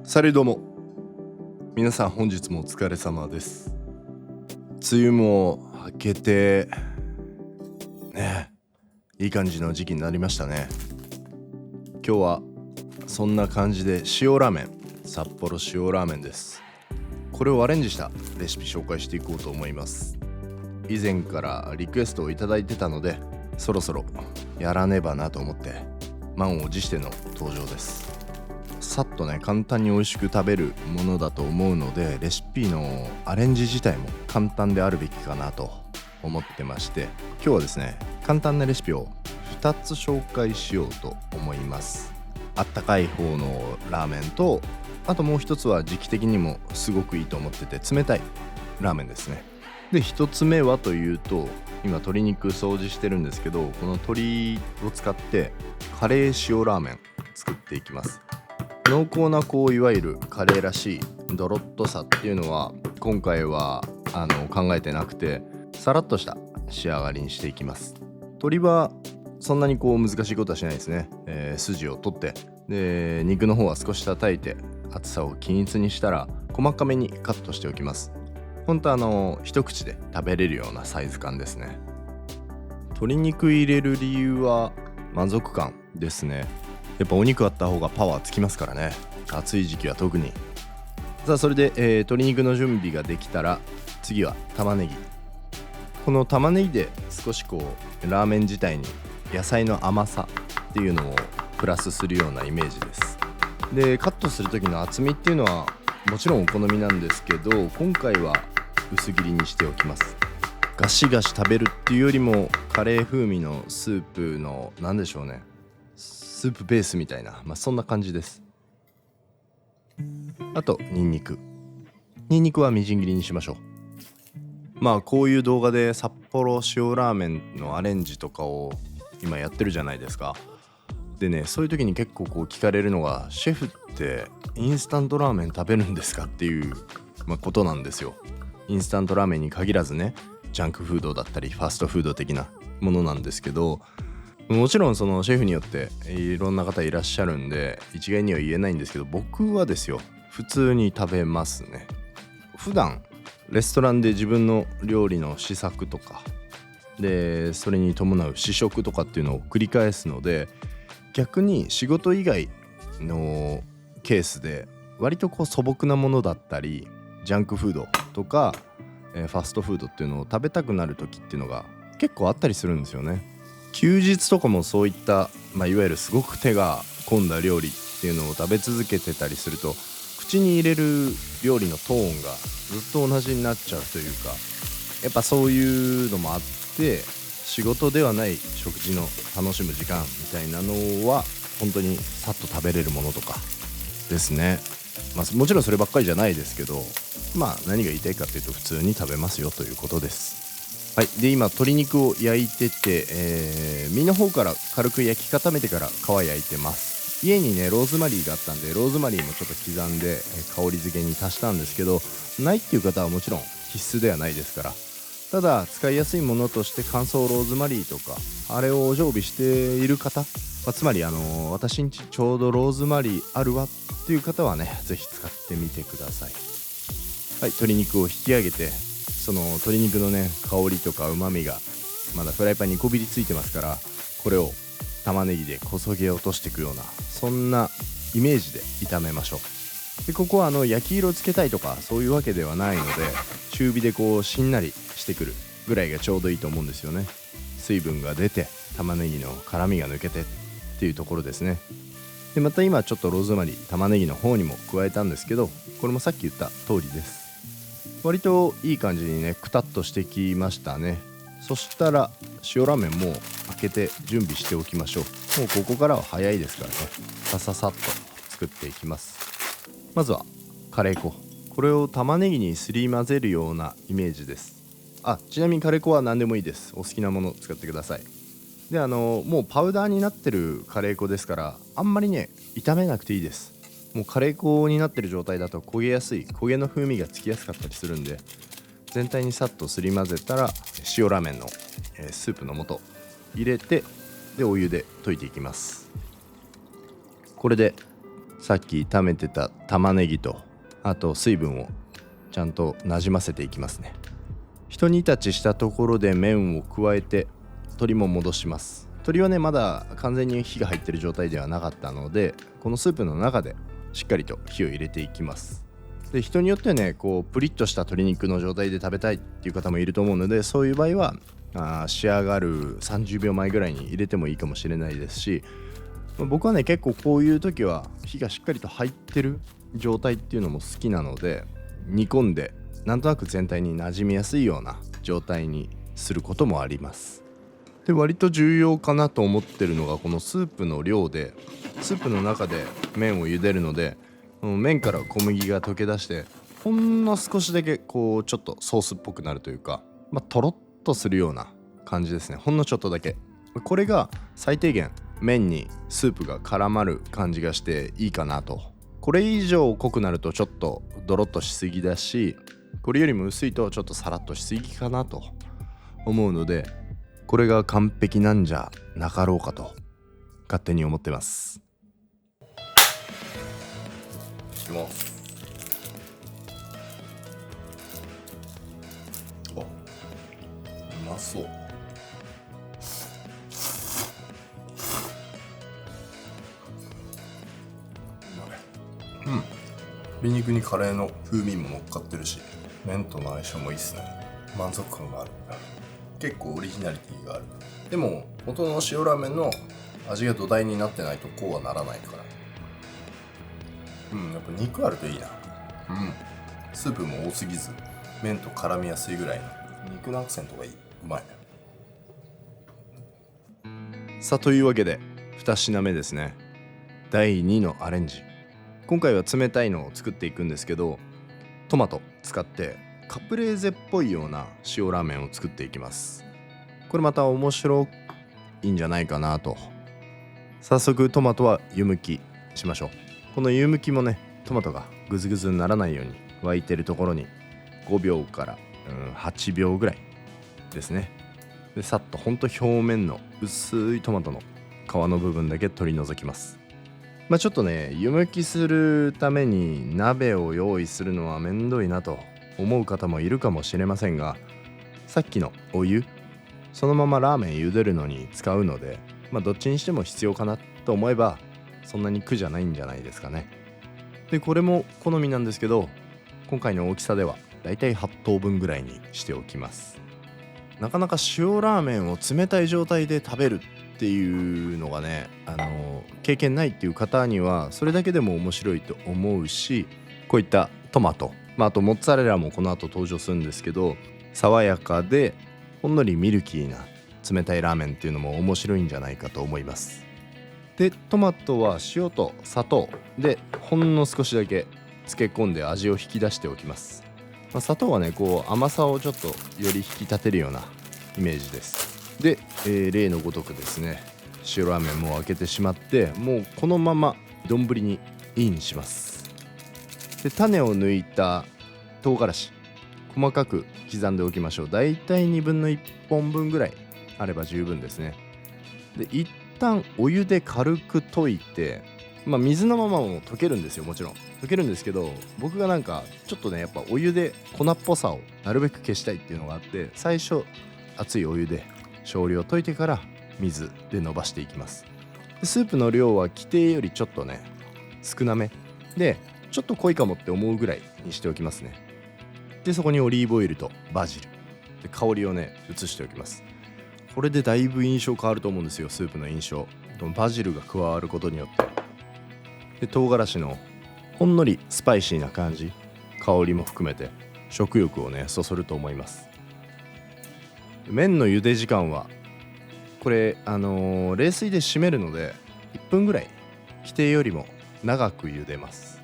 されどうも皆さん、本日もお疲れ様です。梅雨も明けてね、いい感じの時期になりましたね。今日はそんな感じで塩ラーメン、札幌塩ラーメンです。これをアレンジしたレシピ紹介していこうと思います。以前からリクエストをいただいてたので、そろそろやらねばなと思って満を持しての登場です。さっとね、簡単に美味しく食べるものだと思うので、レシピのアレンジ自体も簡単であるべきかなと思ってまして、今日はですね、簡単なレシピを2つ紹介しようと思います。あったかい方のラーメンと、あともう一つは時期的にもすごくいいと思ってて、冷たいラーメンですね。で、1つ目はというと、今鶏肉掃除してるんですけど、この鶏を使ってカレー塩ラーメン作っていきます。濃厚ないわゆるカレーらしいドロッとさっていうのは今回は考えてなくて、さらっとした仕上がりにしていきます。鶏はそんなに難しいことはしないですね。筋を取って、で肉の方は少し叩いて厚さを均一にしたら細かめにカットしておきます。ほんと一口で食べれるようなサイズ感ですね。鶏肉入れる理由は満足感ですね。やっぱお肉あった方がパワーつきますからね、暑い時期は特に。さあ、それで、鶏肉の準備ができたら、次は玉ねぎ。この玉ねぎで少しラーメン自体に野菜の甘さっていうのをプラスするようなイメージです。で、カットする時の厚みっていうのはもちろんお好みなんですけど、今回は薄切りにしておきます。ガシガシ食べるっていうよりも、カレー風味のスープの何でしょうね、スープベースみたいな、そんな感じです。あとニンニクはみじん切りにしましょう。こういう動画で札幌塩ラーメンのアレンジとかを今やってるじゃないですか。でね、そういう時に結構聞かれるのが、シェフってインスタントラーメン食べるんですかっていう、ことなんですよ。インスタントラーメンに限らずね、ジャンクフードだったりファストフード的なものなんですけど、もちろんそのシェフによっていろんな方いらっしゃるんで一概には言えないんですけど、僕はですよ、普通に食べますね。普段レストランで自分の料理の試作とかで、それに伴う試食とかっていうのを繰り返すので、逆に仕事以外のケースで割と素朴なものだったり、ジャンクフードとか、ファストフードっていうのを食べたくなる時っていうのが結構あったりするんですよね。休日とかもそういった、いわゆるすごく手が込んだ料理っていうのを食べ続けてたりすると、口に入れる料理のトーンがずっと同じになっちゃうというか、やっぱそういうのもあって、仕事ではない食事の楽しむ時間みたいなのは本当にさっと食べれるものとかですね。もちろんそればっかりじゃないですけど、何が言いたいかっていうと、普通に食べますよということです。はい、で今鶏肉を焼いてて、身の方から軽く焼き固めてから皮焼いてます。家にね、ローズマリーがあったんで、ローズマリーもちょっと刻んで、香り付けに足したんですけど、ないっていう方はもちろん必須ではないですから、ただ使いやすいものとして乾燥ローズマリーとかあれを常備している方、つまり私んちちょうどローズマリーあるわっていう方はね、ぜひ使ってみてください。はい、鶏肉を引き上げて、その鶏肉のね、香りとか旨味がまだフライパンにこびりついてますから、これを玉ねぎでこそげ落としていくような、そんなイメージで炒めましょう。でここは焼き色つけたいとかそういうわけではないので、中火でしんなりしてくるぐらいがちょうどいいと思うんですよね。水分が出て玉ねぎの辛みが抜けてっていうところですね。でまた今ちょっとローズマリー玉ねぎの方にも加えたんですけど、これもさっき言った通りです。割といい感じにね、くたっとしてきましたね。そしたら塩ラーメンも開けて準備しておきましょう。もうここからは早いですからね、さささっと作っていきます。まずはカレー粉、これを玉ねぎにすり混ぜるようなイメージです。ちなみにカレー粉は何でもいいです。お好きなものを使ってください。でもうパウダーになってるカレー粉ですから、あんまりね炒めなくていいです。もうカレー粉になってる状態だと焦げやすい、焦げの風味がつきやすかったりするんで、全体にさっとすり混ぜたら塩ラーメンの、スープの素入れて、でお湯で溶いていきます。これでさっき炒めてた玉ねぎとあと水分をちゃんとなじませていきますね。一煮立ちしたところで麺を加えて鶏も戻します。鶏はねまだ完全に火が入ってる状態ではなかったので、このスープの中でしっかりと火を入れていきます。で人によってはねこうプリッとした鶏肉の状態で食べたいっていう方もいると思うので、そういう場合は仕上がる30秒前ぐらいに入れてもいいかもしれないですし、僕はね結構こういう時は火がしっかりと入ってる状態っていうのも好きなので、煮込んでなんとなく全体に馴染みやすいような状態にすることもあります。で割と重要かなと思ってるのがこのスープの量で、スープの中で麺を茹でるので麺から小麦が溶け出してほんの少しだけこうちょっとソースっぽくなるというか、とろっとするような感じですね。ほんのちょっとだけ、これが最低限麺にスープが絡まる感じがしていいかなと。これ以上濃くなるとちょっとドロッとしすぎだし、これよりも薄いとちょっとサラッとしすぎかなと思うので、これが完璧なんじゃなかろうかと勝手に思ってます。いきます。あ、うまそう。鶏肉にカレーの風味も乗っかってるし、麺との相性もいいっすね。満足感がある。結構オリジナリティがある。でも元の塩ラーメンの味が土台になってないとこうはならないから、やっぱ肉あるといいな。スープも多すぎず麺と絡みやすいぐらいの肉のアクセントがいい。うまい。さあというわけで2品目ですね。第2のアレンジ。今回は冷たいのを作っていくんですけど、トマト使ってカプレーゼっぽいような塩ラーメンを作っていきます。これまた面白いんじゃないかなと。早速トマトは湯むきしましょう。この湯むきもね、トマトがグズグズにならないように沸いてるところに5秒から8秒ぐらいですね。でさっとほんと表面の薄いトマトの皮の部分だけ取り除きます。ちょっとね湯むきするために鍋を用意するのはめんどいなと思う方もいるかもしれませんが、さっきのお湯そのままラーメン茹でるのに使うので、どっちにしても必要かなと思えばそんなに苦じゃないんじゃないですかね。でこれも好みなんですけど、今回の大きさではだいたい8等分ぐらいにしておきます。なかなか塩ラーメンを冷たい状態で食べるっていうのがね、経験ないっていう方にはそれだけでも面白いと思うし、こういったトマト、あとモッツァレラもこの後登場するんですけど、爽やかでほんのりミルキーな冷たいラーメンっていうのも面白いんじゃないかと思います。でトマトは塩と砂糖でほんの少しだけ漬け込んで味を引き出しておきます。砂糖はねこう甘さをちょっとより引き立てるようなイメージです。で、例のごとくですね、塩ラーメンも開けてしまって、もうこのまま丼にインします。で種を抜いた唐辛子細かく刻んでおきましょう。だいたい1/2の1本分ぐらいあれば十分ですね。で一旦お湯で軽く溶いて、水のままも溶けるんですよ。もちろん溶けるんですけど、僕がなんかちょっとねやっぱお湯で粉っぽさをなるべく消したいっていうのがあって、最初熱いお湯で少量溶いてから水で伸ばしていきます。でスープの量は規定よりちょっとね少なめで、ちょっと濃いかもって思うぐらいにしておきますね。でそこにオリーブオイルとバジルで香りをね移しておきます。これでだいぶ印象変わると思うんですよ。スープの印象、バジルが加わることによって。で唐辛子のほんのりスパイシーな感じ、香りも含めて食欲をねそそると思います。麺の茹で時間はこれ冷水で締めるので1分ぐらい規定よりも長く茹でます。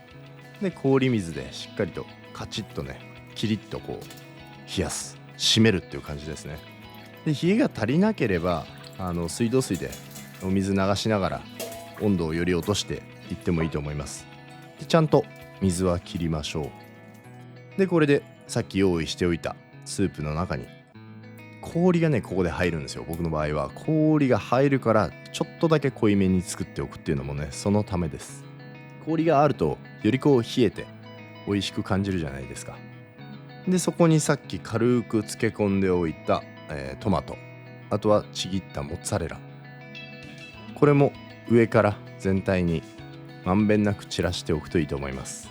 で氷水でしっかりとカチッとねキリッとこう冷やす、締めるっていう感じですね。で冷えが足りなければ水道水でお水流しながら温度をより落としていってもいいと思います。でちゃんと水は切りましょう。でこれでさっき用意しておいたスープの中に氷がねここで入るんですよ。僕の場合は氷が入るからちょっとだけ濃いめに作っておくっていうのもねそのためです。氷があるとより冷えて美味しく感じるじゃないですか。でそこにさっき軽く漬け込んでおいた、トマト、あとはちぎったモッツァレラ、これも上から全体にまんべんなく散らしておくといいと思います。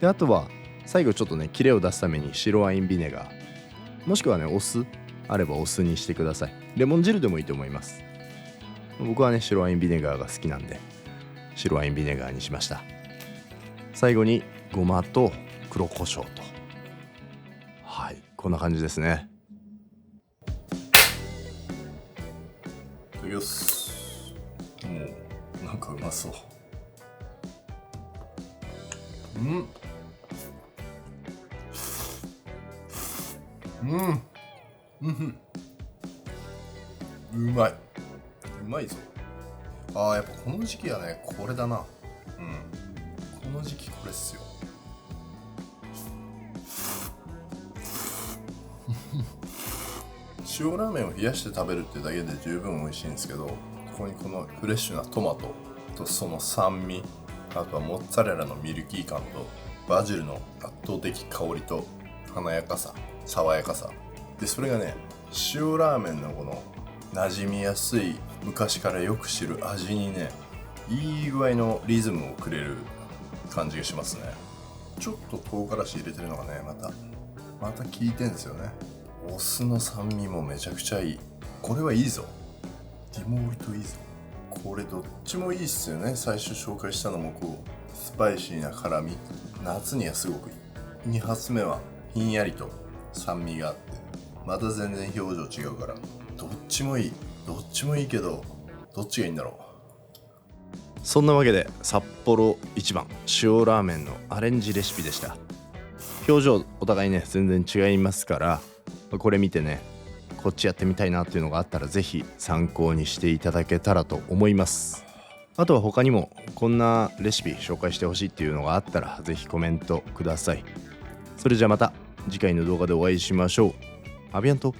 であとは最後ちょっとねキレを出すために白ワインビネガー、もしくはねお酢あればお酢にしてください。レモン汁でもいいと思います。僕はね白ワインビネガーが好きなんで白ワインビネガーにしました。最後にごまと黒胡椒と、はい、こんな感じですね。いただきます。もうなんかうまそう。うまいぞ。やっぱこの時期はねこれだな。この時期これっすよ。塩ラーメンを冷やして食べるってだけで十分美味しいんですけど、ここにこのフレッシュなトマトとその酸味、あとはモッツァレラのミルキー感とバジルの圧倒的香りと華やかさ、爽やかさで、それがね塩ラーメンのこの馴染みやすい昔からよく知る味にねいい具合のリズムをくれる感じがしますね。ちょっと唐辛子入れてるのがねまた効いてんですよね。お酢の酸味もめちゃくちゃいい。これはいいぞ。ディモールトいいぞ。これどっちもいいっすよね。最初紹介したのもスパイシーな辛み、夏にはすごくいい。2発目はひんやりと酸味があってまた全然表情違うから、どっちもいいけどどっちがいいんだろう。そんなわけで札幌一番塩ラーメンのアレンジレシピでした。表情お互いね全然違いますから、これ見てねこっちやってみたいなっていうのがあったらぜひ参考にしていただけたらと思います。あとは他にもこんなレシピ紹介してほしいっていうのがあったらぜひコメントください。それじゃあまた次回の動画でお会いしましょう。アビアント。